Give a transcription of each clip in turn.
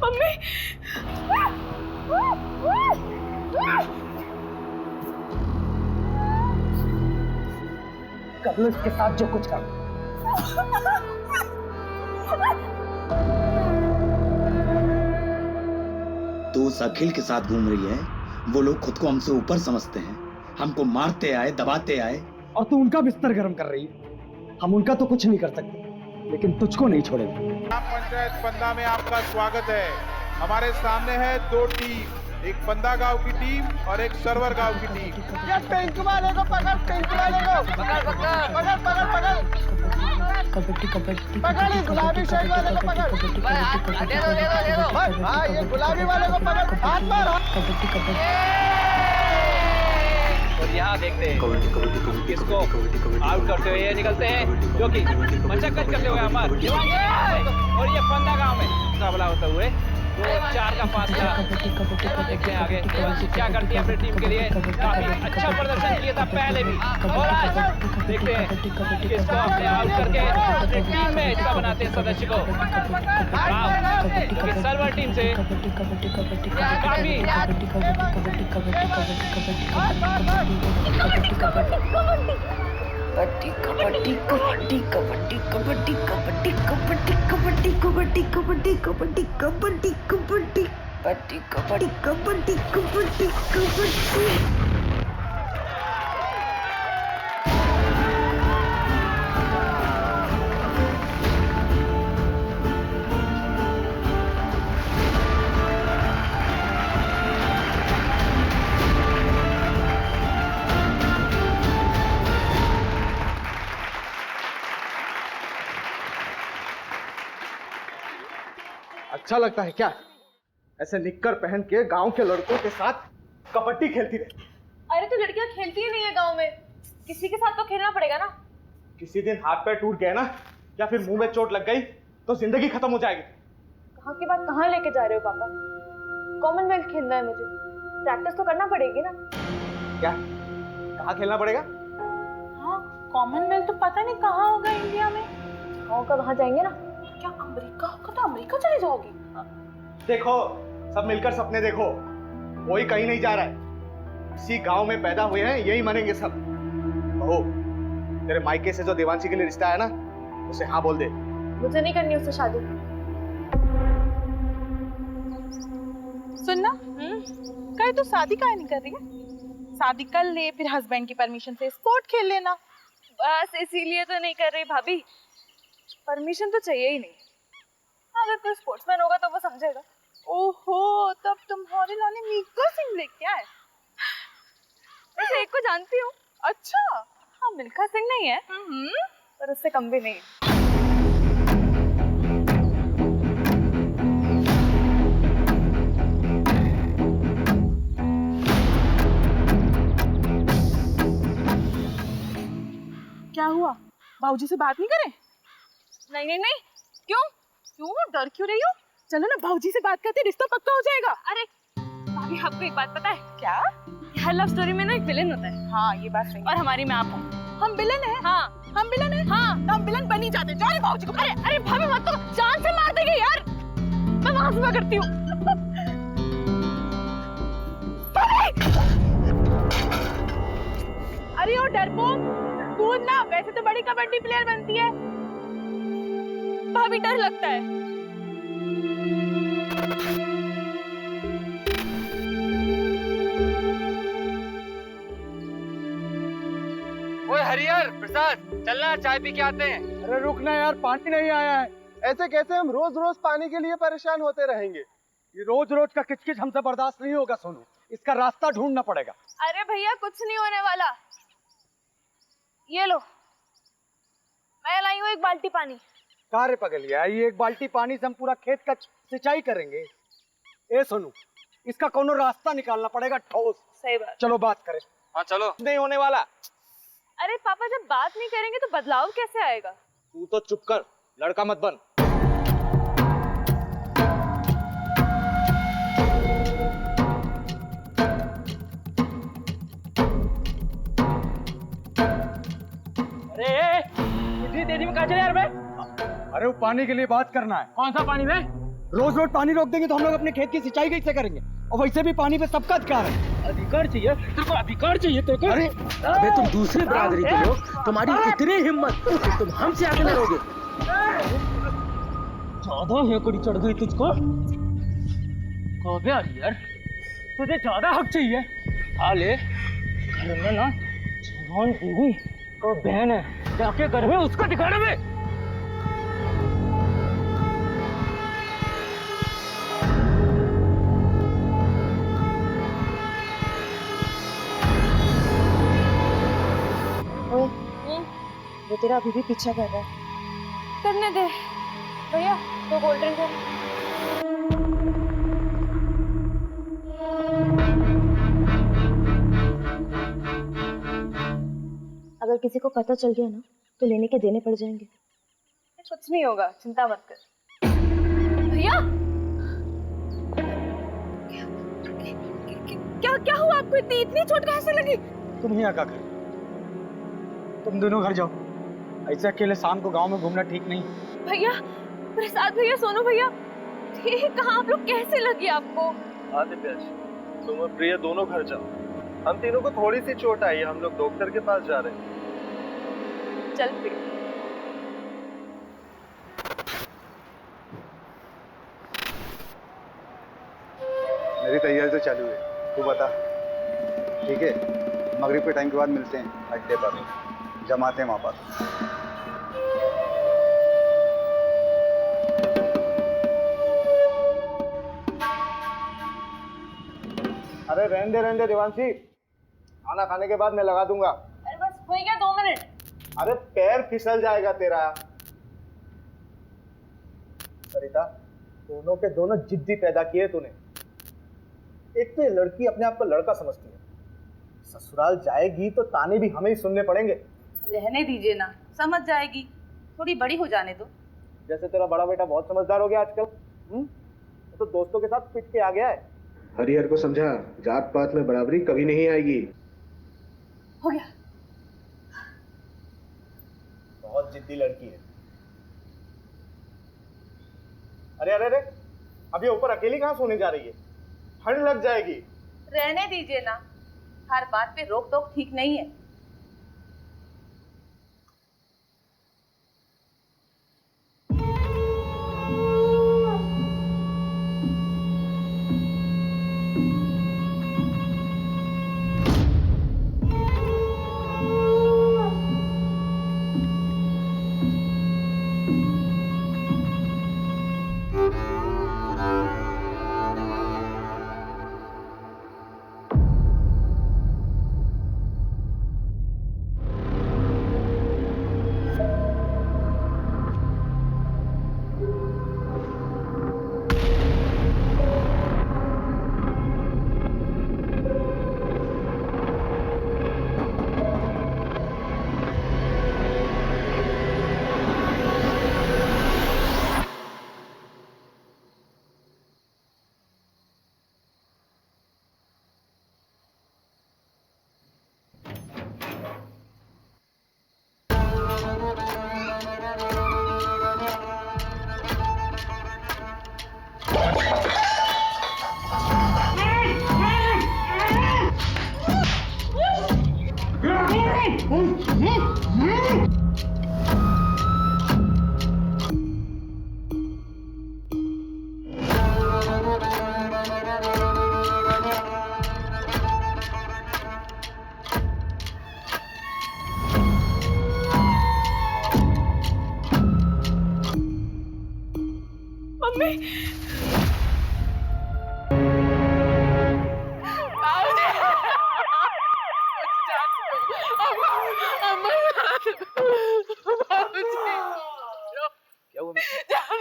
Mummy. कर लो इसके साथ जो कुछ कर। तू उस अखिल के साथ घूम रही है। वो लोग खुद को हमसे ऊपर समझते हैं, हमको मारते आए, दबाते आए, और तू उनका बिस्तर गर्म कर रही है। हम उनका तो कुछ नहीं कर सकते, लेकिन तुझको नहीं छोड़ेंगे। ग्राम पंचायत पंदा में आपका स्वागत है। हमारे सामने है दो टीम, एक पंदा गांव की टीम और एक सरवर गांव की टीम। ये पिंक वाले को पकड़, पिंक वाले को पकड़ पकड़ पकड़ पकड़ पकड़ कबड्डी कबड्डी पकड़, ये गुलाबी शर्ट वाले को पकड़। दे दो हाँ, ये गुलाबी वाले को पकड़, हाथ मार। कबड्डी कबड्डी। और यहाँ देखते हैं किसको आउट करते हुए ये निकलते हैं, जो कि मशक्कत करते हुए अमर और ये पंदा गांव में मुकाबला होते हुए 2-4 का फासला। देखते हैं आगे क्या करती है अपनी टीम के लिए। काफी अच्छा प्रदर्शन किया था पहले भी, और आज देखते हैं किसको अपने आउट करके अपनी टीम में हिस्सा बनाते हैं सदस्य को। क्योंकि सर्वर टीम से काफी कबड्डी कबड्डी कबड्डी कबड्डी कबड्डी कबड्डी कबड्डी कबड्डी कबड्डी कबड्डी कबड्डी कबड्डी कबड्डी कबड्डी कबड्डी कबड्डी। अच्छा लगता है क्या ऐसे निक्कर पहन के गांव के लड़कों के साथ कबड्डी खेलती रहे? अरे तो लड़कियां खेलती ही नहीं है गांव में, किसी के साथ तो खेलना पड़ेगा ना। किसी दिन हाथ पैर टूट गए ना, या फिर मुंह में चोट लग गई तो जिंदगी खत्म हो जाएगी। कहाँ की बात कहाँ लेके जा रहे हो पापा? कॉमनवेल्थ खेलना है मुझे, प्रैक्टिस तो करना पड़ेगी ना। क्या कहाँ खेलना पड़ेगा? हाँ, कॉमनवेल्थ तो पता नहीं कहाँ होगा इंडिया में। होगा वहाँ जाएंगे ना। क्या अमेरिका होगा? तो अमेरिका चले जाओगी? देखो, सब मिलकर सपने देखो, कोई कहीं नहीं जा रहा है। इसी गांव में पैदा हुए हैं, यही मरेंगे सब। बहू, तेरे मायके से जो देवांशी के लिए रिश्ता है ना, उसे हाँ बोल दे। मुझे नहीं करनी उससे शादी। सुनना, कहीं तू शादी काहे नहीं कर रही है? शादी कर ले, फिर हस्बैंड की परमिशन से स्पोर्ट खेल लेना। बस इसीलिए तो नहीं कर रही भाभी, परमिशन तो चाहिए ही नहीं। अगर कोई स्पोर्ट्समैन होगा तो वो समझेगा। ओहो, तब तुम्हारे लाने मिल्खा सिंह लेके आए। वैसे एक को जानती हूँ। अच्छा? हाँ, मिल्खा सिंह नहीं है, पर उससे कम भी नहीं है। क्या हुआ? बाबूजी से बात नहीं करे? नहीं नहीं नहीं, क्यों? क्यों डर क्यों रही हो? चलो ना, बाबूजी से बात करते, रिश्ता पक्का हो जाएगा। अरे भाभी, आपको एक बात पता है क्या? हर लव स्टोरी में ना एक विलेन होता है। हाँ, ये बात सही है। और हमारी में आप हो। हम विलन हैं? हाँ। हम विलन हैं? हाँ। तो हम विलन बन ही जाते। जाओ बाबूजी को। अरे अरे भाभी मत, तो जान से मार देंगे यार। मैं वहां से करती हूँ। अरे ओ डरपोक, कूद ना, वैसे तो बड़ी कबड्डी प्लेयर बनती है। भाभी डर लगता है। ओए हरिहर प्रसाद, चलना चाय पी के आते हैं। अरे रुकना यार, पानी नहीं आया है। ऐसे कैसे हम रोज रोज पानी के लिए परेशान होते रहेंगे? ये रोज रोज का किचकिच हमसे बर्दाश्त नहीं होगा सोनू, इसका रास्ता ढूंढना पड़ेगा। अरे भैया, कुछ नहीं होने वाला। ये लो, मैं लाई हूँ एक बाल्टी पानी। कार्य पकड़ लिया, ये एक बाल्टी पानी से हम पूरा खेत का सिंचाई करेंगे? ए सोनू, इसका कोनो रास्ता निकालना पड़ेगा ठोस। सही बात। चलो बात करें। हाँ चलो। नहीं होने वाला। अरे पापा, जब बात नहीं करेंगे तो बदलाव कैसे आएगा? तू तो चुप कर, लड़का मत बन। अरे इतनी तेजी में कहाँ चले यार बे? अरे वो पानी के लिए बात करना है। कौन सा पानी बे? रोज रोज पानी रोक देंगे तो हम लोग अपने खेत की सिंचाई कैसे करेंगे? और वैसे भी पानी पे सबका अधिकार है। अधिकार चाहिए तेरे को, अधिकार चाहिए तेरे को। अरे अबे तुम दूसरी बिरादरी के लोग, तुम्हारी इतनी हिम्मत कि तुम हमसे आगे लड़ोगे? ज्यादा हेकड़ी चढ़ गई तुझको। कौवे आ रही यार, तुझे ज्यादा हक चाहिए। हाले घर में ना जवान बीवी को बहन है, जाके घर में उसको दिखाना में। वो तेरा अभी भी पीछा कर रहा है। करने दे भैया, तो कोल्ड ड्रिंक है। अगर किसी को पता चल गया ना तो लेने के देने पड़ जाएंगे। कुछ नहीं होगा, चिंता मत कर। भैया क्या क्या हुआ आपको? इतनी चोट कहाँ से लगी? तुम ही आका कर, तुम दोनों घर जाओ। ऐसे अकेले शाम को गांव में घूमना ठीक नहीं। भैया, प्रसाद भैया, सोनू भैया, ये कहाँ आप लोग? कैसे लगी आपको? आदित्य, तुम और प्रिया दोनों घर जाओ। हम तीनों को थोड़ी सी चोट आई है, हम लोग डॉक्टर के पास जा रहे हैं। चल प्रिया। मेरी तैयारी तो चालू है, तू बता। ठीक है, मगरिब के टाइम के बाद मिलते हैं अड्डे पर, जमाते हैं वहाँ पर। अरे रहने दे देवांशी, खाना खाने के बाद मैं लगा दूंगा। अरे बस हो गया 2 मिनट। अरे पैर फिसल जाएगा तेरा। सरिता, दोनों के दोनों जिद्दी पैदा किए तूने। एक तो ये लड़की अपने आप को लड़का समझती है, ससुराल जाएगी तो ताने भी हमें ही सुनने पड़ेंगे। रहने दीजिए ना, समझ जाएगी, थोड़ी बड़ी हो जाने दो। जैसे तेरा बड़ा बेटा बहुत समझदार हो गया आजकल, तो दोस्तों के साथ पिट के आ गया है। हरिहर को समझा, जात पात में बराबरी कभी नहीं आएगी। हो गया। बहुत जिद्दी लड़की है। अरे अरे अरे, अब ये ऊपर अकेली कहाँ सोने जा रही है? ठंड लग जाएगी। रहने दीजिए ना, हर बात पे रोक टोक ठीक नहीं है।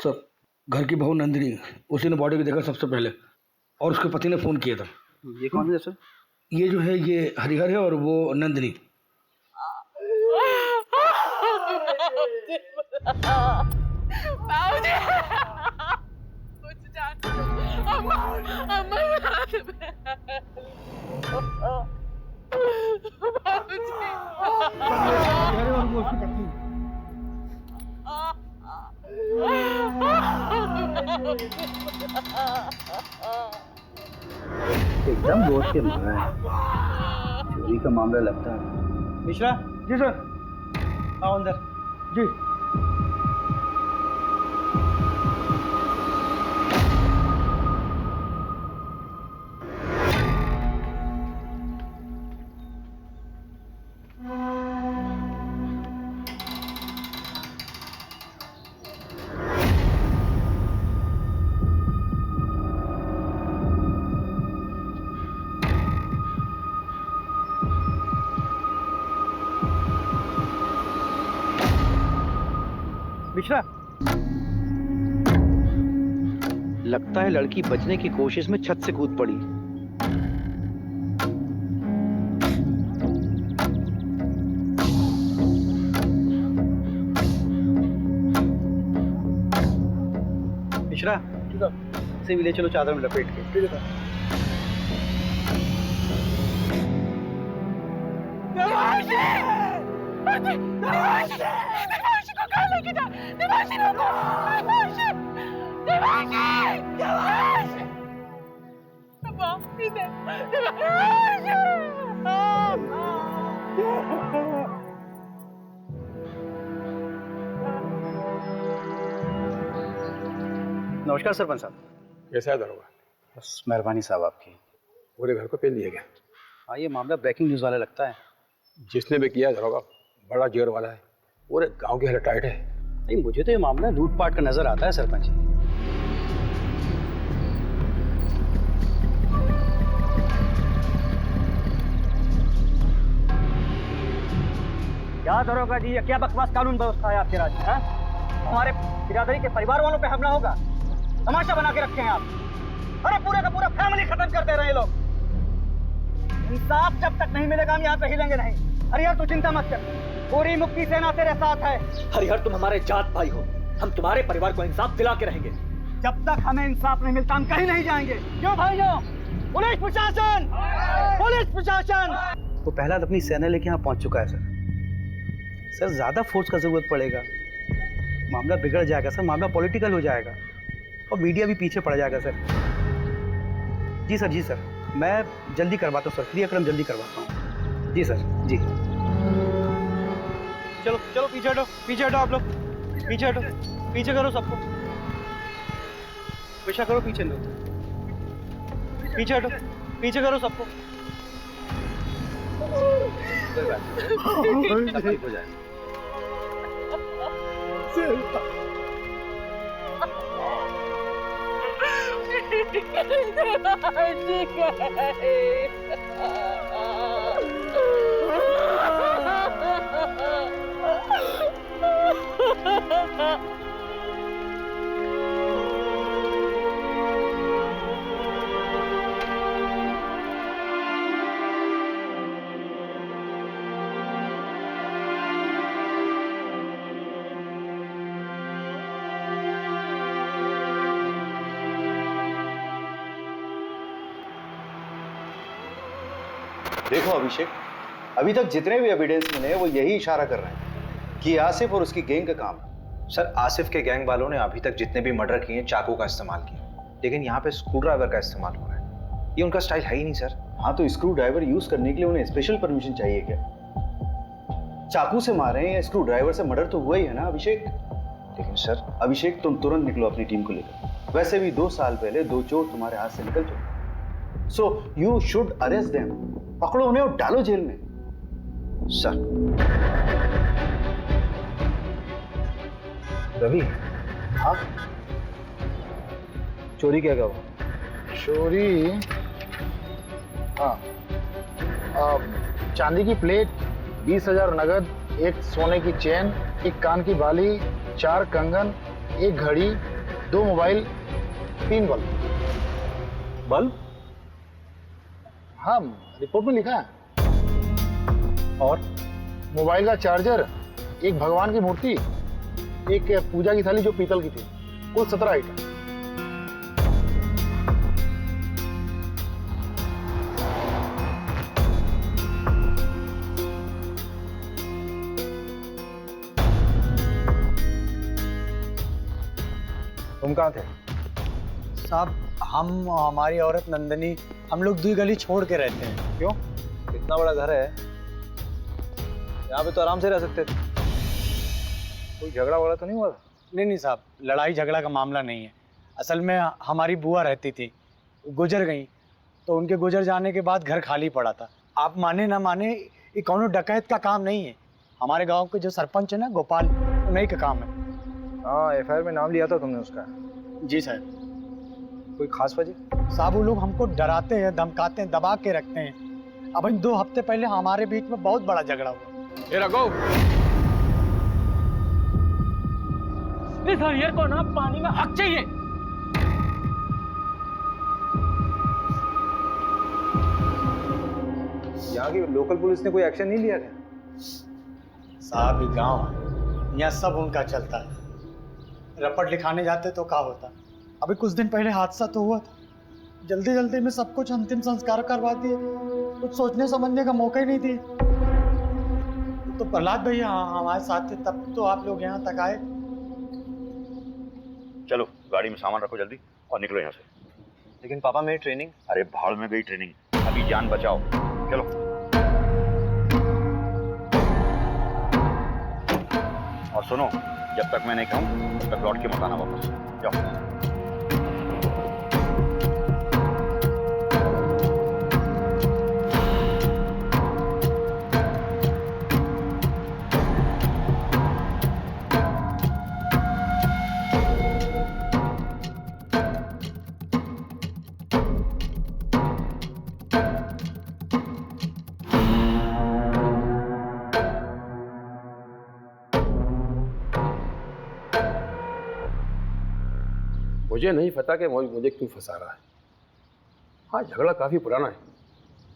सर, घर की बहू नंदिनी, उसी ने बॉडी को देखा सबसे पहले, और उसके पति ने फोन किया था। ये कौन है सर? ये जो है ये हरिहर है और वो नंदिनी। हरिहर और वो उसकी पत्नी। एकदम दोस्त के मारा है। चोरी का मामला लगता है। मिश्रा जी सर, आओ अंदर जी। मिश्रा, लगता है लड़की बचने की कोशिश में छत से कूद पड़ी। मिश्रा, इसे भी ले चलो चादर में लपेट के। ठीक है। देवांशी को कहाँ लेके जा? देवांशी रुको! देवांशी! देवांशी! देवांशी! देवांशी! देवांशी! नमस्कार सरपंच साहब। कैसा है दरोगा? बस मेहरबानी साहब आपकी। पूरे घर को पेल दिया गया। हाँ, ये मामला ब्रेकिंग न्यूज़ वाला लगता है। जिसने भी किया दरोगा बड़ा जोर वाला है, पूरे गांव की हालत टाइट है। नहीं, मुझे तो ये मामला लूटपाट का नजर आता है सरपंच जी। क्या दरोगा जी, ये क्या बकवास कानून व्यवस्था है आपके राज्य में? हमारे बिरादरी के परिवार वालों पे हमला होगा, तमाशा बना के रखे हैं आप। अरे पूरे का पूरा फैमिली खत्म कर दे रहे हैं लोग। इंसाफ जब तक नहीं मिलेगा हम यहाँ से हिलेंगे नहीं। हरिहर तू चिंता मत कर, पूरी मुक्ति सेना तेरे साथ है। हरिहर तुम हमारे जात भाई हो, हम तुम्हारे परिवार को इंसाफ दिला के रहेंगे। जब तक हमें इंसाफ नहीं मिलता हम कहीं नहीं जाएंगे। क्यों भाइयों? पुलिस प्रशासन, पुलिस प्रशासन। वो पहला अपनी सेना लेके यहाँ पहुंच चुका है सर। सर ज्यादा फोर्स का जरूरत पड़ेगा, मामला बिगड़ जाएगा सर, मामला पॉलिटिकल हो जाएगा और मीडिया भी पीछे पड़ जाएगा सर। जी सर, जी सर, मैं जल्दी करवाता हूँ सर, क्रियाक्रम जल्दी करवाता हूँ। जी सर, जी। चलो चलो पीछे हटो, पीछे हटो आप लोग, पीछे हटो, पीछे करो सबको, पीछे करो, पीछे लो, पीछे हटो, पीछे करो सबको। हो जाए। देखो अभिषेक, अभी तक जितने भी एविडेंस मिले वो यही इशारा कर रहे हैं कि आसिफ और उसकी गैंग का काम है। सर, आसिफ के गैंग वालों ने अभी तक जितने भी मर्डर किए चाकू का इस्तेमाल किया, लेकिन यहाँ पे स्क्रू ड्राइवर का इस्तेमाल हो रहा है। ये उनका स्टाइल है ही नहीं सर। हाँ, तो स्क्रू ड्राइवर यूज करने के लिए उन्हें स्पेशल परमिशन चाहिए क्या? चाकू से मारे हैं या स्क्रू ड्राइवर से मर्डर तो हुआ ही है ना अभिषेक। लेकिन सर अभिषेक, तुम तुरंत निकलो अपनी टीम को लेकर। वैसे भी 2 साल पहले 2 चोर तुम्हारे हाथ से निकल चुके, so you should arrest them. पकड़ो उन्हें और डालो जेल में। सर। रवि, हाँ, चोरी क्या हुआ? चोरी, हाँ, चांदी की प्लेट, 20,000 नगद, एक सोने की चेन, एक कान की बाली, 4 कंगन, एक घड़ी, 2 मोबाइल, 3 बल्ब। बल्ब? हाँ, रिपोर्ट में लिखा है। और मोबाइल का चार्जर, एक भगवान की मूर्ति, एक पूजा की थाली जो पीतल की थी, कुल 17 आइटम। तुम कहाँ थे? साहब हम हमारी औरत नंदनी हम लोग 2 गली छोड़ के रहते हैं। क्यों? इतना बड़ा घर है, यहाँ पे तो आराम से रह सकते थे। कोई झगड़ा वगड़ा तो नहीं हुआ? नहीं साहब, लड़ाई झगड़ा का मामला नहीं है। असल में हमारी बुआ रहती थी, गुजर गई, तो उनके गुजर जाने के बाद घर खाली पड़ा था। आप माने ना माने, ये कौनो डकैत का काम नहीं है। हमारे गांव के जो सरपंच है ना गोपाल, उन्हीं का काम है। हाँ, एफआईआर में नाम लिया था तुमने उसका? जी साहब। कोई खास वजह? साहब वो लोग हमको डराते हैं, धमकाते हैं, दबा के रखते हैं। अब 2 हफ्ते पहले हमारे बीच में बहुत बड़ा झगड़ा हुआ। ये रखो। इस हरियर को ना पानी में हक चाहिए। यहाँ की लोकल पुलिस ने कोई एक्शन नहीं लिया क्या? साहब ये गाँव है, यहाँ सब उनका चलता है। रपट लिखाने जाते तो क्या होता। अभी कुछ दिन पहले हादसा तो हुआ था, जल्दी जल्दी में सब कुछ अंतिम संस्कार करवा दिए, कुछ सोचने समझने का मौका ही नहीं दिए। तो प्रहलाद भैया हमारे साथ थे, तब तो आप लोग यहाँ तक आए। चलो गाड़ी में सामान रखो जल्दी और निकलो यहाँ से। लेकिन पापा मेरी ट्रेनिंग? अरे भाड़ में गई ट्रेनिंग, अभी जान बचाओ। चलो। और सुनो, जब तक मैं नहीं कहूँ तब तक लौट के मत आना वापस। जाओ। मुझे नहीं पता कि मुझे क्यों फंसा रहा है। हाँ, झगड़ा काफी पुराना है,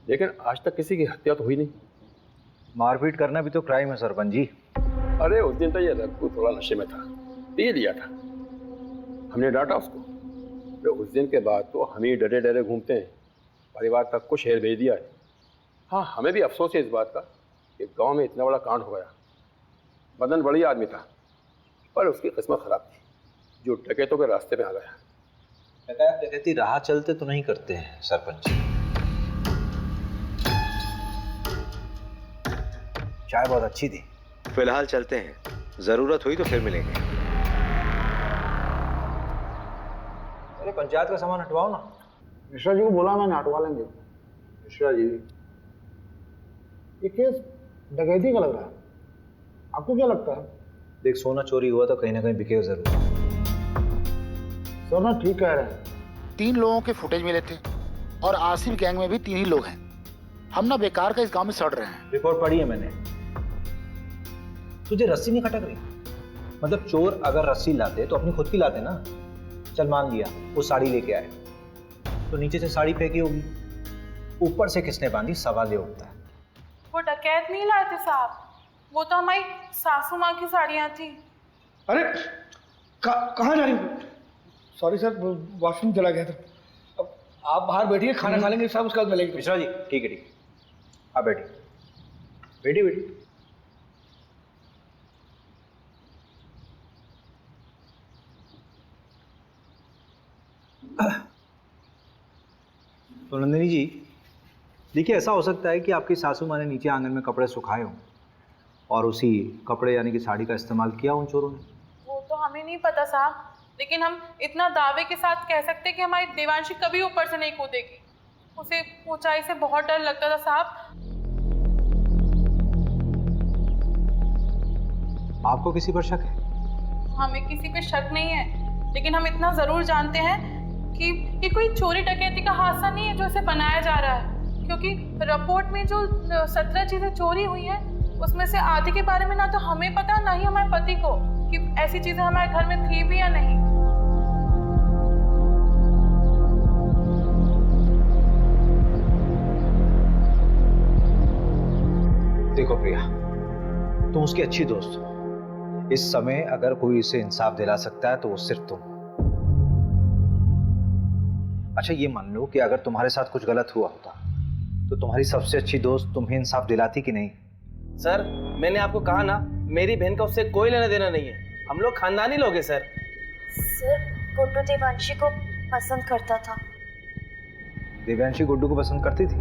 लेकिन आज तक किसी की हत्या तो हुई नहीं। मारपीट करना भी तो क्राइम है सरपंच जी। अरे उस दिन तो ये रघु थोड़ा नशे में था, पी लिया था, हमने डांटा उसको। तो उस दिन के बाद तो हम ही डरे डरे घूमते हैं, परिवार तक को शहर भेज दिया है। हाँ, हमें भी अफसोस है इस बात का कि गांव में इतना बड़ा कांड हो गया। मदन बढ़िया आदमी था, पर उसकी किस्मत खराब थी, जो डकैतों के रास्ते में आ गया। डकैती राह चलते तो नहीं करते हैं सरपंच। चाय बहुत अच्छी थी। फिलहाल चलते हैं, जरूरत हुई तो फिर मिलेंगे। अरे पंचायत का सामान हटवाओ ना। मिश्रा जी को बोला मैंने, हटवा लेंगे। मिश्रा जी, ये केस डकैती का लग रहा है, आपको क्या लगता है? देख, सोना चोरी हुआ तो कहीं ना कहीं बिकेगा जरूर। सर ना ठीक कह रहे हैं। 3 लोगों के फुटेज मिले थे और आसिफ गैंग में भी 3 ही लोग हैं। हम ना बेकार का इस गांव में सड़ रहे हैं। रिपोर्ट पढ़ी है मैंने। तुझे रस्सी नहीं खटक रही? मतलब चोर अगर रस्सी लाते तो अपनी खुद की लाते ना। चल मान लिया वो साड़ी लेके आए, तो नीचे से साड़ी फेंकी होगी, ऊपर से किसने बांधी, सवाल ये उठता है। वो डकैत नहीं लाए थे साहब, वो तो हमारी सासू माँ की साड़ियाँ थी। अरे कहाँ जा रही हो? सॉरी सर, वॉशरूम चला गया था। अब आप बाहर बैठिए, खाना खा लेंगे, सब उसके बाद मिलेंगे। मिश्रा जी ठीक है, ठीक है, आप बैठिए। बैठिए बैठिए। तो नंदिनी जी देखिए, ऐसा हो सकता है कि आपकी सासू माँ ने नीचे आंगन में कपड़े सुखाए हों और उसी कपड़े यानी कि साड़ी का इस्तेमाल किया उन चोरों ने। वो तो हमें नहीं पता साहब, लेकिन हम इतना दावे के साथ कह सकते हैं कि हमारी देवांशी कभी ऊपर से नहीं कूदेगी। उसे ऊंचाई से बहुत डर लगता था साहब। आपको किसी पर शक है? हमें किसी पे शक नहीं है, लेकिन हम इतना जरूर जानते हैं कि ये कोई चोरी डकैती का हादसा नहीं है जो इसे बनाया जा रहा है, क्योंकि रिपोर्ट में जो 17 चीजें चोरी हुई हैं उसमें से आधी के बारे में ना तो हमें पता ना ही हमारे पति को कि ऐसी चीजें हमारे घर में थी भी या नहीं। देखो प्रिया, तुम उसकी अच्छी दोस्त हो। इस समय अगर कोई इसे इंसाफ दिला सकता है तो वो सिर्फ तुम। अच्छा ये मान लो कि अगर तुम्हारे साथ कुछ गलत हुआ होता तो तुम्हारी सबसे अच्छी दोस्त तुम्हें इंसाफ दिलाती कि नहीं? सर मैंने आपको कहा ना, मेरी बहन का उससे कोई लेना देना नहीं है, हम लोग खानदानी लोग हैं सर। सर गुड्डू देवांशी को पसंद करता था। देवांशी गुड्डू को पसंद करती थी?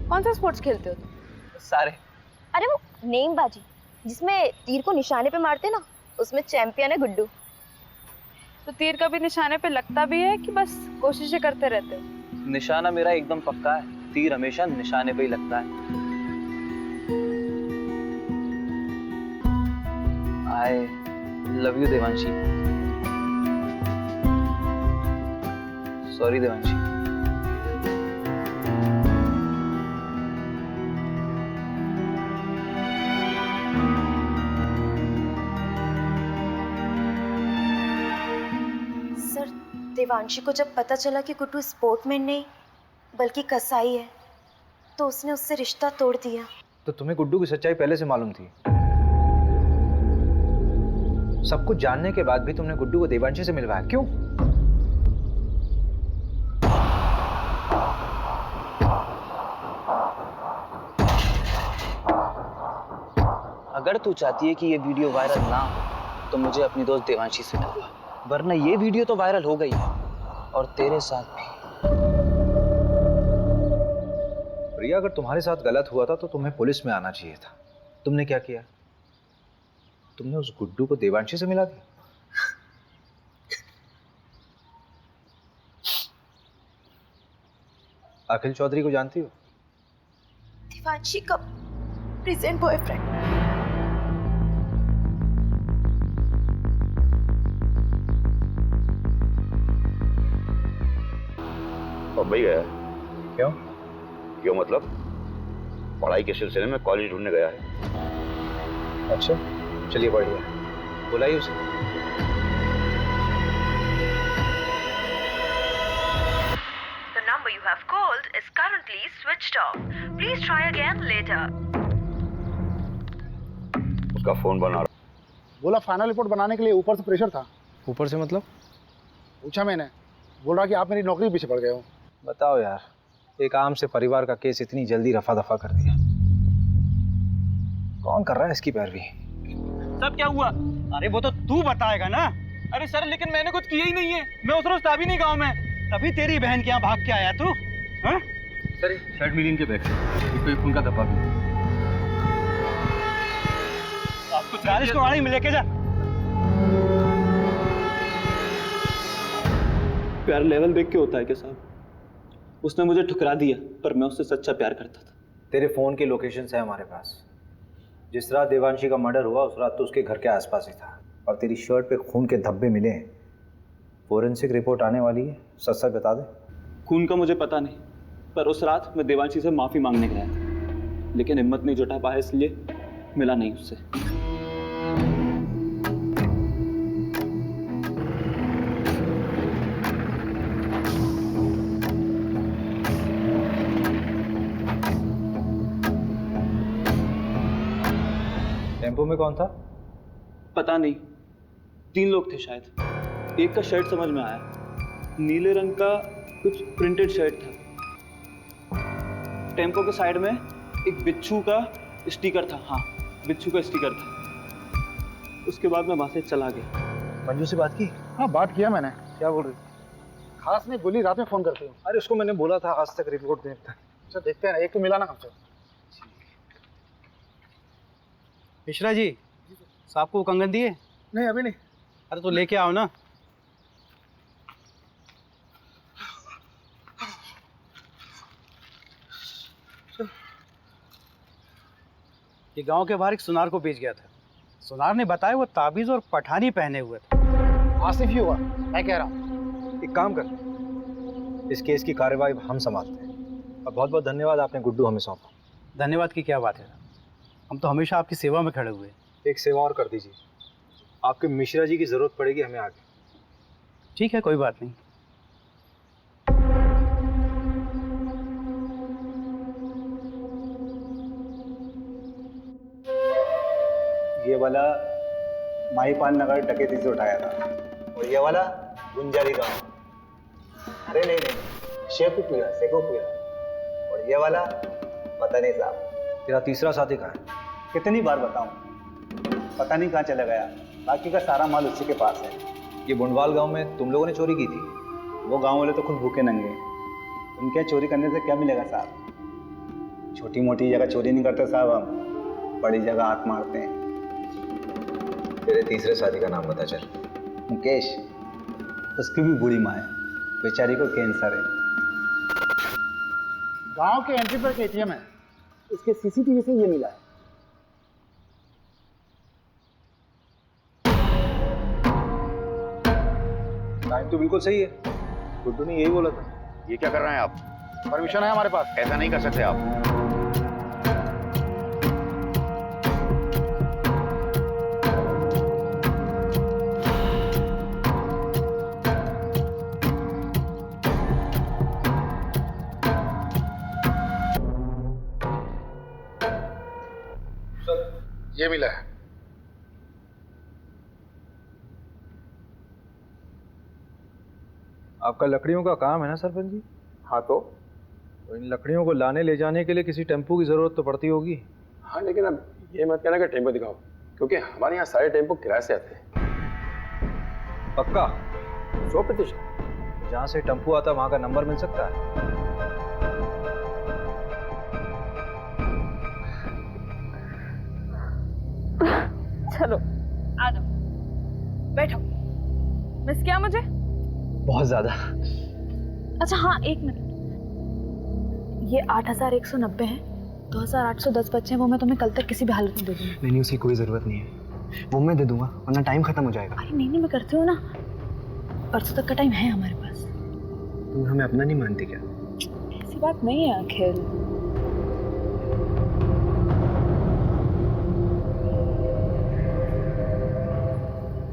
कौन सा स्पोर्ट्स खेलते हो तुम? सारे। अरे वो नेमबाजी जिसमें तीर को निशाने पे मारते ना, उसमें चैंपियन है गुड्डू। तो तीर कभी निशाने पे लगता भी है कि बस कोशिशें करते रहते हो? निशाना मेरा एकदम पक्का है, तीर हमेशा निशाने पे ही लगता है। I love you Devanshi. Sorry Devanshi. Sir, Devanshi को जब पता चला कि गुड्डू स्पोर्टमैन नहीं बल्कि कसाई है, तो उसने उससे रिश्ता तोड़ दिया। तो तुम्हें गुड्डू की सच्चाई पहले से मालूम थी? सब कुछ जानने के बाद भी तुमने गुड्डू को देवांशी से मिलवाया, क्यों? अगर तू चाहती है कि ये वीडियो वायरल ना हो तो मुझे अपनी दोस्त देवांशी से मिलवा, वरना ये वीडियो तो वायरल हो गई है और तेरे साथ भी। प्रिया, अगर तुम्हारे साथ गलत हुआ था तो तुम्हें पुलिस में आना चाहिए था। तुमने क्या किया? तुमने उस गुड्डू को देवांशी से मिला दिया। अखिल चौधरी को जानती हो? देवांशी का प्रेजेंट बॉयफ्रेंड। बम्बई गया है। क्यों? क्यों मतलब पढ़ाई के सिलसिले में कॉलेज ढूंढने गया है। अच्छा, चलिए बढ़िया, बुलाइए उसे। The number you have called is currently switched off. Please try again later. उसका फोन बना रहा। बोला फाइनल रिपोर्ट बनाने के लिए ऊपर से प्रेशर था। ऊपर से मतलब? पूछा मैंने, बोल रहा कि आप मेरी नौकरी पीछे पड़ गए हो। बताओ यार, एक आम से परिवार का केस इतनी जल्दी रफा दफा कर दिया। कौन कर रहा है इसकी पैरवी? सब क्या हुआ? अरे वो तो तू बताएगा ना। अरे सर, लेकिन मैंने कुछ किया ही नहीं है। मैं उस रोज था भी नहीं गाँव में, तभी तेरी बहन के यहाँ भाग के आया तू। हाँ? सर, शर्ट मिलीन के बैग से इसको खून का धब्बा भी। आपको चालीस को गाड़ी में लेके जा। प्यार लेवल देख के होता है क्या साहब? उसने मुझे ठुकरा दिया, पर मैं उससे सच्चा प्यार करता था। तेरे फोन के लोकेशंस है हमारे पास। जिस रात देवांशी का मर्डर हुआ उस रात तो उसके घर के आसपास ही था, और तेरी शर्ट पे खून के धब्बे मिले हैं। फोरेंसिक रिपोर्ट आने वाली है, सच सच बता दे। खून का मुझे पता नहीं, पर उस रात मैं देवांशी से माफी मांगने गया था, लेकिन हिम्मत नहीं जुटा पाया, इसलिए मिला नहीं उससे। टेम्पो में कौन था? पता नहीं, 3 लोग थे शायद। एक का शर्ट समझ में आया, नीले रंग का कुछ प्रिंटेड शर्ट था। टेम्पो के साइड में एक बिच्छू का स्टिकर था। हाँ, बिच्छू का स्टिकर था। उसके बाद मैं वहां से चला गया। मंजू से बात की? हाँ, बात किया मैंने। क्या बोल रही? खास नहीं बोली, रात में फोन करती हूँ। अरे उसको मैंने बोला था आज तक रिपोर्ट देखता। अच्छा, देखते हैं ना, एक तो मिला ना हमसे। मिश्रा जी, साहब को कंगन दिए? नहीं, अभी नहीं। अरे तो लेके आओ ना। ये गांव के बाहर एक सुनार को बेच गया था। सुनार ने बताया वो ताबीज और पठानी पहने हुए थे। आसिफ ही हुआ, मैं कह रहा हूँ। एक काम कर, इस केस की कार्रवाई हम संभालते हैं। और बहुत बहुत धन्यवाद, आपने गुड्डू हमें सौंपा। धन्यवाद की क्या बात है, हम तो हमेशा आपकी सेवा में खड़े हुए। एक सेवा और कर दीजिए, आपके मिश्रा जी की जरूरत पड़ेगी हमें आगे। ठीक है, कोई बात नहीं। ये वाला माहीपाल नगर डकैती से उठाया था, और ये वाला गुंजारी गांव। अरे नहीं नहीं, शेखुपुरा। और ये वाला पता नहीं साहब। तेरा तीसरा साथी कहाँ है? कितनी बार बताऊं, पता नहीं कहाँ चला गया। बाकी का सारा माल उसी के पास है। ये बुंडवाल गांव में तुम लोगों ने चोरी की थी? वो गांव वाले तो खुद भूखे नंगे हैं। उनके यहाँ चोरी करने से क्या मिलेगा साहब? छोटी मोटी जगह चोरी नहीं करते साहब, हम बड़ी जगह हाथ मारते हैं। तेरे तीसरे शादी का नाम बता चल। मुकेश, उसकी भी बुरी माँ है, बेचारी को कैंसर है। गांव के एंट्री पर एटीएम है, उसके सीसीटीवी से ये मिला है। टाइम तो बिल्कुल सही है, गुड्डू ने यही बोला था। ये क्या कर रहे हैं आप? परमिशन है हमारे पास। ऐसा नहीं कर सकते आप। ये मिला है। आपका लकड़ियों का काम है ना सरपंच जी? हाँ तो इन लकड़ियों को लाने ले जाने के लिए किसी टेम्पो की जरूरत तो पड़ती होगी। हाँ, लेकिन अब ये मत कहना कि टेम्पो दिखाओ, क्योंकि हमारे यहाँ सारे टेम्पो किराए से आते हैं। पक्का? 100%। जहाँ से टेम्पो आता है वहाँ का नंबर मिल सकता है? चलो आ जाओ, बैठो। मिस किया मुझे? बहुत ज्यादा। अच्छा हाँ, एक मिनट। ये 8190 है, 2810 बच्चे हैं, वो मैं तुम्हें कल तक किसी भी हालत में दे दूंगी। नहीं, उसकी कोई ज़रूरत नहीं है, वो मैं दे दूंगा, वरना टाइम ख़त्म हो जाएगा। अरे नहीं, मैं करती हूँ ना, परसों तक का टाइम है हमारे पास। तुम हमें अपना नहीं मानती क्या? ऐसी बात नहीं है अखिल।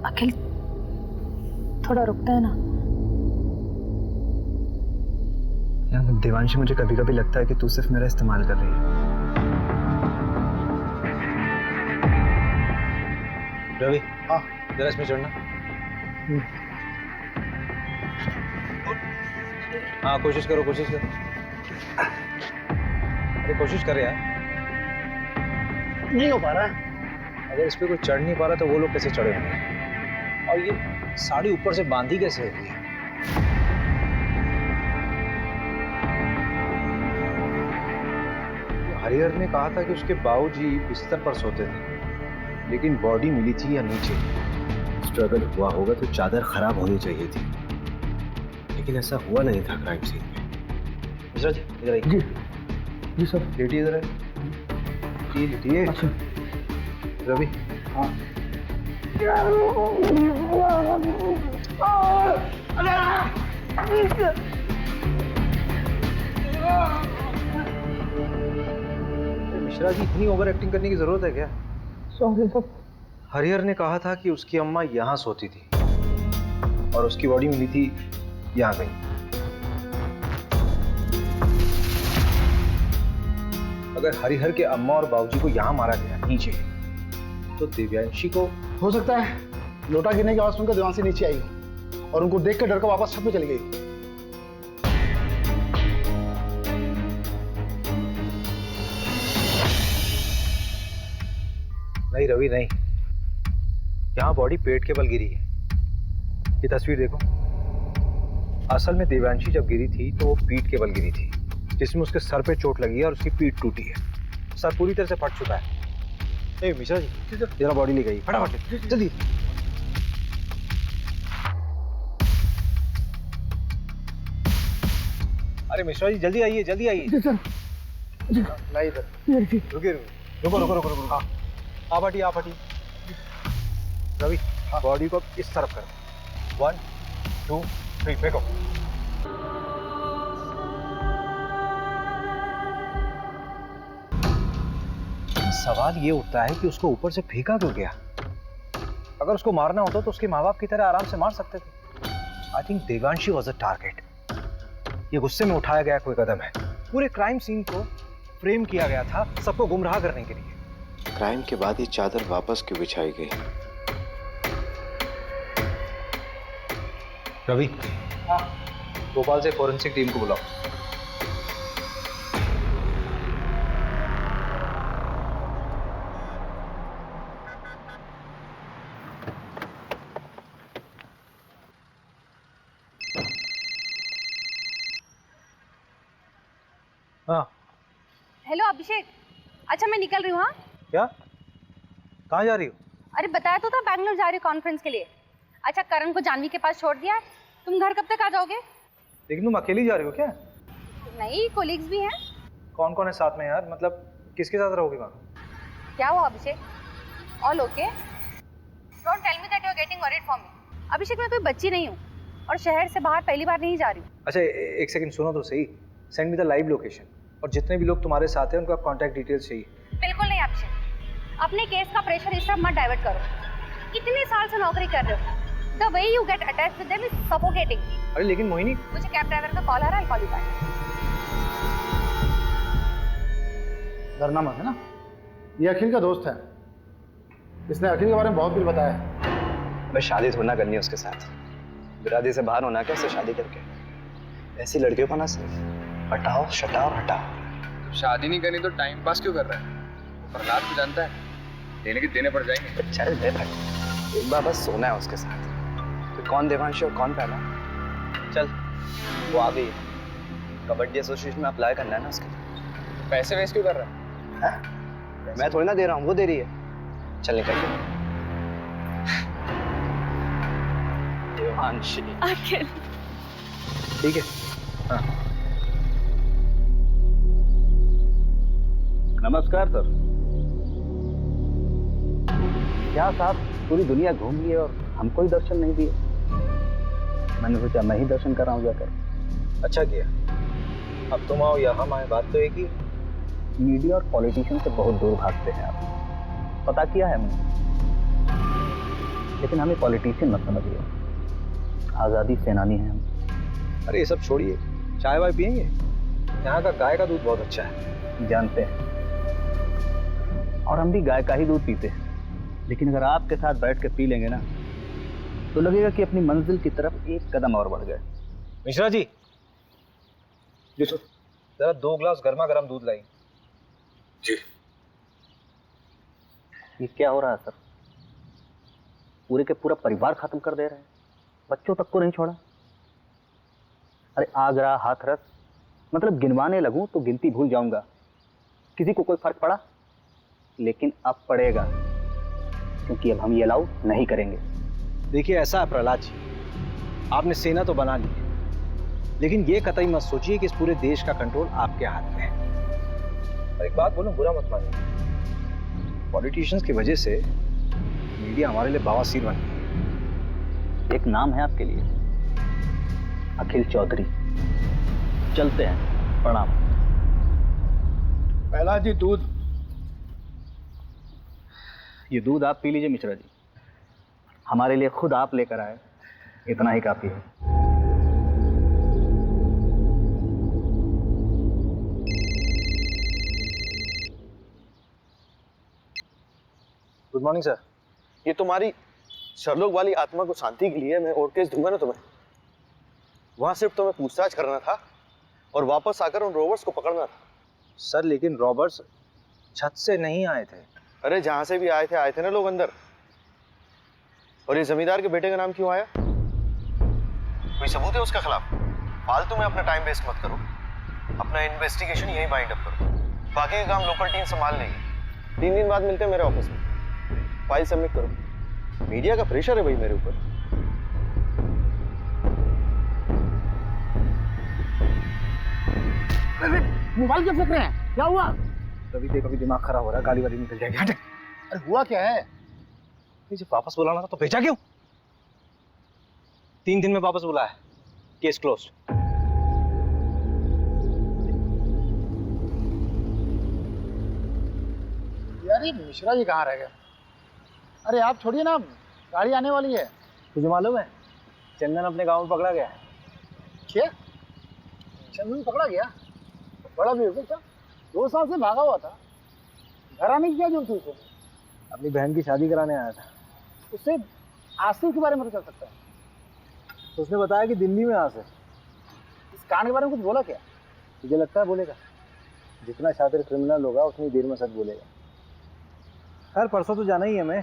अखिल थोड़ा रुकता है ना। यार देवांशी, मुझे कभी कभी लगता है कि तू सिर्फ मेरा इस्तेमाल कर रही है। रवि, हाँ जरा इसमें चढ़ना। हाँ कोशिश करो, कोशिश करो। अरे कोशिश कर यार। नहीं हो पा रहा है। अगर इस पे कोई चढ़ नहीं पा रहा तो वो लोग कैसे चढ़े होंगे? और ये साड़ी ऊपर से बांधी कैसे होगी? हरिहर ने कहा था कि उसके बाबूजी बिस्तर पर सोते थे, लेकिन बॉडी मिली थी या नीचे। स्ट्रगल हुआ होगा तो चादर खराब होनी चाहिए थी, लेकिन ऐसा हुआ नहीं था क्राइम सीन में। मिश्रा जी इधर आइए। जी जी सर। लेटिए इधर है। लेटिए। अच्छा रवि। हाँ। मिश्रा जी, इतनी ओवर एक्टिंग करने की जरूरत है क्या? Sorry sir. हरिहर ने कहा था कि उसकी अम्मा यहाँ सोती थी और उसकी बॉडी मिली थी यहाँ कहीं। अगर हरिहर के अम्मा और बाबूजी को यहाँ मारा गया नीचे, तो दिव्यांशी को हो सकता है लोटा गिरने की आवाज सुनकर देवांशी नीचे आई और उनको देख कर डर कर वापस छत में चली गई। नहीं रवि नहीं, यहाँ बॉडी पेट के बल गिरी है। ये तस्वीर देखो। असल में देवांशी जब गिरी थी तो वो पीठ के बल गिरी थी, जिसमें उसके सर पे चोट लगी है और उसकी पीठ टूटी है। सर पूरी तरह से फट चुका है। ए मिश्रा जी, जरा बॉडी ले गई फटाफट, जल्दी। अरे मिश्रा जी जल्दी आइए, जल्दी आइए। नहीं इधर। रुकिए, रुको रुको रुको रुको। हाँ आप हटिए, आप हटिए। रवि, बॉडी को इस तरफ करो। 1 2 3 फेंको। सवाल ये उठता है कि उसको ऊपर से फेंका क्यों गया? अगर उसको मारना होता तो उसके माँ बाप की तरह आराम से मार सकते थे। I think Devanshi was a target. ये गुस्से में उठाया गया कोई कदम है। पूरे क्राइम सीन को फ्रेम किया गया था सबको गुमराह करने के लिए। क्राइम के बाद ही चादर वापस क्यों बिछाई गई? रवि, भोपाल से फॉरेंसिक टीम को बुलाओ। हाँ हेलो अभिषेक, अच्छा मैं निकल रही हूँ। हाँ क्या, कहाँ जा रही हो? अरे बताया तो था बैंगलोर जा रही हूँ कॉन्फ्रेंस के लिए। अच्छा करण को जानवी के पास छोड़ दिया है, तुम घर कब तक आ जाओगे? लेकिन तुम अकेली जा रही हो क्या? नहीं, कोलीग्स भी हैं। कौन कौन है साथ में यार, मतलब किसके साथ रहोगे वहाँ? क्या हुआ Abhishek? All okay? Don't tell me that you are getting worried for me. Abhishek मैं कोई बच्ची नहीं हूँ और शहर से बाहर पहली बार नहीं जा रही हूँ। अच्छा एक सेकंड सुनो तो सही, send me the live location और जितने भी लोग तुम्हारे साथ हैं उनका कॉन्टैक्ट डिटेल्स चाहिए। बिल्कुल नहीं अभिषेक, अपने केस का प्रेशर इस तरफ मत डाइवर्ट करो। इतने साल से नौकरी कर रहे हो, the way you get attached with them is suffocating. अरे लेकिन मोहिनी, मुझे कैब ड्राइवर का कॉल आ रहा है, कॉल यू बैक। डरना मत, है ना? ये अखिल का दोस्त है, इसने अखिल के बारे में बहुत कुछ बताया है। मैं शादी थोड़ा ना करनी है उसके साथ, बिरादरी से बाहर होना क्या उससे शादी करके। ऐसी लड़कियों को ना सिर्फ हटाओ शटाओ हटाओ। शादी नहीं करनी तो टाइम पास क्यों कर रहा है? प्रहलाद को जानता है, देने के देने पड़ जाएंगे। चल दे भाई, एक बार बस सोना है उसके साथ। तो कौन देवांशी और कौन पहला? चल वो आ गई, कबड्डी एसोसिएशन में अप्लाई करना है ना उसके लिए। पैसे वेस्ट क्यों कर रहा है? मैं थोड़ी ना दे रहा हूँ, वो दे रही है। चल निकल गया। देवांशी अखिल ठीक है। हाँ नमस्कार सर। क्या साहब, पूरी दुनिया घूम लिए और हमको ही दर्शन नहीं दिए। मैंने सोचा मैं ही दर्शन कर रहा हूँ जाकर। अच्छा किया, अब तुम आओ या हम आए, बात तो एक ही। मीडिया और पॉलिटिशियन से बहुत दूर भागते हैं आप, पता किया है हमने। लेकिन हमें पॉलिटिशियन मत समझिए, आज़ादी सेनानी हैं हम। अरे ये सब छोड़िए, चाय वाय पियेंगे? यहाँ का गाय का दूध बहुत अच्छा है। जानते हैं, और हम भी गाय का ही दूध पीते हैं। लेकिन अगर आपके साथ बैठ के पी लेंगे ना, तो लगेगा कि अपनी मंजिल की तरफ एक कदम और बढ़ गए। मिश्रा जी, जी सर, जरा 2 ग्लास गर्मा गर्म दूध लाई। जी। ये क्या हो रहा है सर? पूरे के पूरा परिवार खत्म कर दे रहे हैं, बच्चों तक को नहीं छोड़ा। अरे आगरा, हाथरस, मतलब गिनवाने लगूं तो गिनती भूल जाऊंगा। किसी को कोई फर्क पड़ा? लेकिन अब पड़ेगा, क्योंकि अब हम ये अलाउ नहीं करेंगे। देखिए ऐसा है प्रहलाद जी, आपने सेना तो बना ली है, लेकिन ये कतई मत सोचिए कि इस पूरे देश का कंट्रोल आपके हाथ में है। और एक बात बोलूं, बुरा मत मानिए, पॉलिटिशियंस की वजह से मीडिया हमारे लिए बवासीर बन गई। एक नाम है आपके लिए, अखिल चौधरी। चलते हैं, प्रणाम। पहला जी दूध। ये दूध आप पी लीजिए मिश्रा जी, हमारे लिए खुद आप लेकर आए, इतना ही काफी है। Good morning sir. ये तुम्हारी शर्लोक वाली आत्मा को शांति के लिए मैं और केस दूंगा ना तुम्हें। वहां सिर्फ तुम्हें पूछताछ करना था और वापस आकर उन रोबर्ट्स को पकड़ना था। सर लेकिन रॉबर्ट्स छत से नहीं आए थे। अरे जहां से भी आए थे ना लोग अंदर। और ये जमींदार के बेटे का नाम क्यों आया? कोई सबूत है उसके खिलाफ? फालतू में अपना टाइम वेस्ट मत करो, अपना इन्वेस्टिगेशन यहीं बाइंड अप करो, बाकी का काम लोकल टीम संभाल लेगी। 3 दिन बाद मिलते हैं मेरे ऑफिस में, फाइल सबमिट करो। मीडिया का प्रेशर है भाई मेरे ऊपर। मोबाइल क्यों फेंक रहे हैं? क्या हुआ? कभी देख कभी दिमाग खराब हो रहा है, गाली वाली निकल जाएगी। हट। अरे हुआ क्या है? जब वापस बुलाना था तो भेजा क्यों? 3 दिन में वापस बुलाया, केस क्लोज। यार ये मिश्रा जी कहाँ रह गए? अरे आप छोड़िए ना, गाड़ी आने वाली है। तुझे मालूम है चंदन अपने गांव में पकड़ा गया है। क्या? चंदन पकड़ा गया? बड़ा बेवकूफ था, 2 साल से भागा हुआ था। घर आने की क्या जरूरत थी उसे? अपनी बहन की शादी कराने आया था। उससे आसिफ के बारे में तो चल सकता है। तो उसने बताया कि दिल्ली में आसिफ। इस कांड के बारे में कुछ बोला क्या? तुझे लगता है बोलेगा? जितना शातिर क्रिमिनल होगा उतनी देर में सच बोलेगा। खैर परसों तो जाना ही है हमें,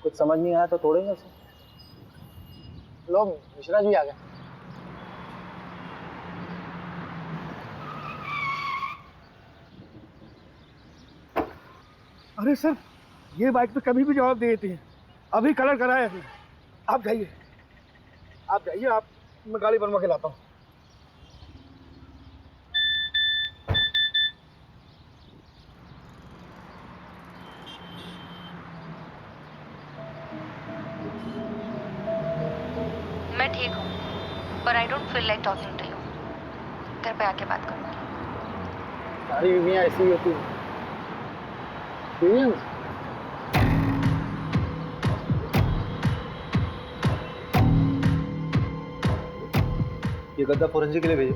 कुछ समझ नहीं आया तो तोड़ेंगे उसे। लो मिश्रा जी आ गए। अरे सर, ये बाइक पे कभी भी जवाब दे देती है। अभी कलर कराया है। आप जाइए, आप मैं गाड़ी बनवा के लाता हूँ। मैं ठीक हूँ, पर I don't feel like talking to you. घर पे आके बात करूँगी। सारी बीवियाँ ऐसी ही होती हैं। ये गद्दा फोरेंसिक के लिए भेजो।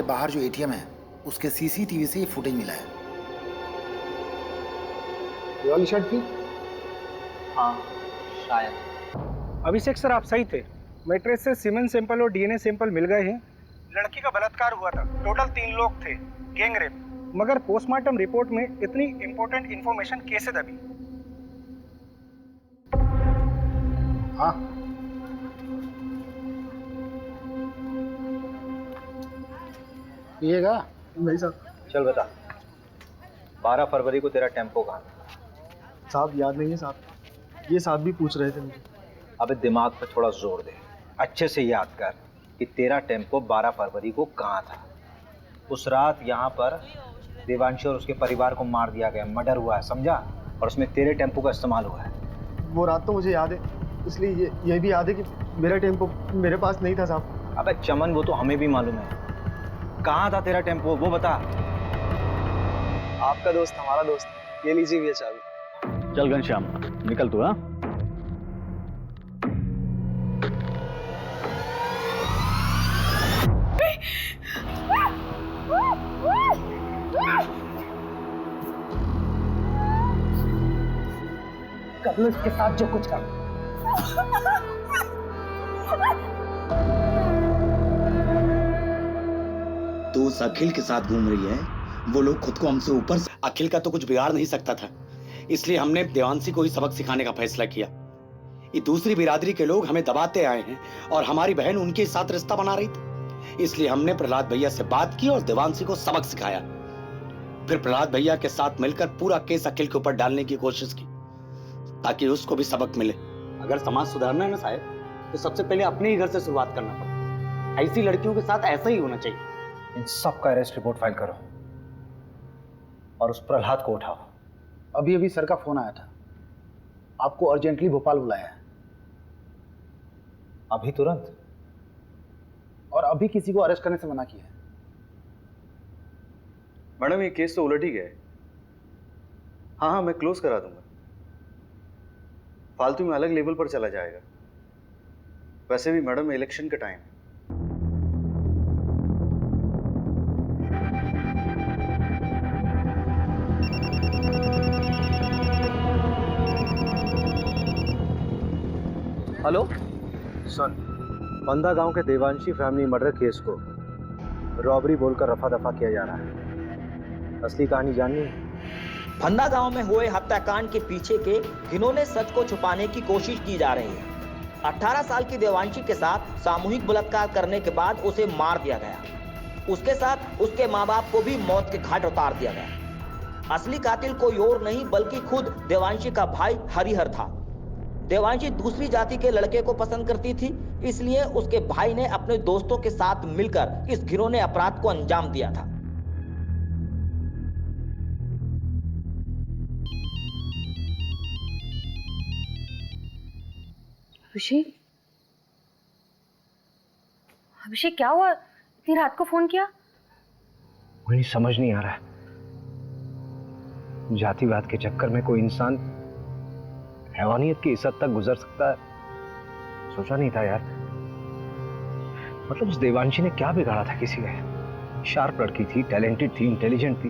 बाहर जो एटीएम है उसके सीसीटीवी से ये फुटेज मिला है। ये वाली शर्ट थी? हाँ शायद। अभिषेक सर आप सही थे। मैट्रेस से सीमेंट सैंपल और डीएनए सैंपल मिल गए हैं। लड़की का बलात्कार हुआ था। टोटल 3 लोग थे, गैंग रेप। मगर पोस्टमार्टम रिपोर्ट में इतनी इंपॉर्टेंट इंफॉर्मेशन कैसे दबी? हाँ, पिएगा भाई साहब? चल बता, 12 फरवरी को तेरा टेम्पो कहाँ था? साहब याद नहीं है साहब, ये साहब भी पूछ रहे थे मुझे। अबे दिमाग पे थोड़ा जोर दे, अच्छे से याद कर कि तेरा टेम्पो 12 फरवरी को कहाँ था। उस रात यहाँ पर देवांशी और उसके परिवार को मार दिया गया, मर्डर हुआ है, समझा? और उसमें तेरे टेम्पो का इस्तेमाल हुआ है। वो रात तो मुझे याद है, इसलिए ये भी याद है कि मेरा टेम्पो मेरे पास नहीं था साहब। अबे चमन, वो तो हमें भी मालूम है। कहाँ था तेरा टेम्पो, वो बता। आपका दोस्त हमारा दोस्त, ये लीजिए भैया चाबी। चल घनश्याम, निकल तू। हाँ, कर लो इसके साथ जो कुछ कर। तू उस अखिल के साथ घूम रही है, वो लोग खुद को हमसे ऊपर। अखिल का तो कुछ बिगाड़ नहीं सकता था, इसलिए हमने देवांशी को ही सबक सिखाने का फैसला किया। ये दूसरी बिरादरी के लोग हमें दबाते आए हैं और हमारी बहन उनके साथ रिश्ता बना रही थी, इसलिए हमने प्रहलाद भैया से बात की और देवांशी को सबक सिखाया। फिर प्रहलाद भैया के साथ मिलकर पूरा केस अखिल के ऊपर डालने की कोशिश की ताकि उसको भी सबक मिले। अगर समाज सुधारना है ना साहब, तो सबसे पहले अपने ही घर से शुरुआत करना पड़ता। ऐसी लड़कियों के साथ ऐसा ही होना चाहिए। इन सब का अरेस्ट रिपोर्ट फाइल करो और उस प्रहलाद को उठाओ। अभी अभी सर का फोन आया था, आपको अर्जेंटली भोपाल बुलाया है। अभी तुरंत? और अभी किसी को अरेस्ट करने से मना किया है। मैडम ये केस तो उलट ही गया है। हाँ, मैं क्लोज करा दूंगा। फालतू में अलग लेवल पर चला जाएगा। वैसे भी मैडम इलेक्शन का टाइम है। हेलो सर, बंदा गांव के देवांशी फैमिली मर्डर केस को रॉबरी बोलकर रफा दफा किया जा रहा है। असली कहानी जाननी है? फंदा गांव में हुए हत्याकांड के पीछे के घिनौने सच को छुपाने की कोशिश की जा रही है। 18 साल की देवांशी के साथ सामूहिक बलात्कार करने के बाद उसे मार दिया गया। उसके साथ उसके माँ बाप को भी मौत के घाट उतार दिया गया। असली कातिल कोई और नहीं बल्कि खुद देवांशी का भाई हरिहर था। देवांशी दूसरी जाति के लड़के को पसंद करती थी, इसलिए उसके भाई ने अपने दोस्तों के साथ मिलकर इस घिनौने अपराध को अंजाम दिया था। अभिषेक, अभिषेक क्या हुआ? इतनी रात को फोन किया? मुझे समझ नहीं आ रहा है, जातिवाद के चक्कर में कोई इंसान हैवानियत की इस हद तक गुजर सकता है, सोचा नहीं था यार। मतलब उस देवांशी ने क्या बिगाड़ा था किसी का? शार्प लड़की थी, टैलेंटेड थी, इंटेलिजेंट थी,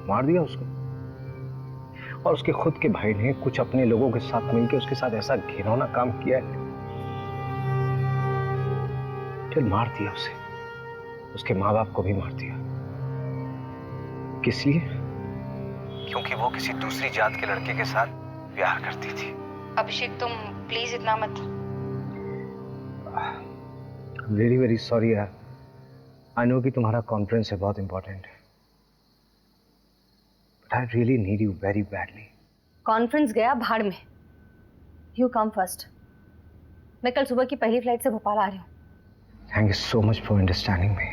मार दिया उसको। और उसके खुद के भाई ने कुछ अपने लोगों के साथ मिलकर उसके साथ ऐसा घिनौना काम किया है, फिर मार दिया उसे, उसके माँ बाप को भी मार दिया। किस लिए? क्योंकि वो किसी दूसरी जात के लड़के के साथ प्यार करती थी। अभिषेक तुम प्लीज इतना मत। वेरी वेरी सॉरी यार। आई नो कि तुम्हारा कॉन्फ्रेंस है, बहुत इंपॉर्टेंट है, but I really need you very badly. Conference गया भाड़ में, यू कम फर्स्ट। मैं कल सुबह की पहली फ्लाइट से भोपाल आ रही हूँ। Thank you so much for understanding me.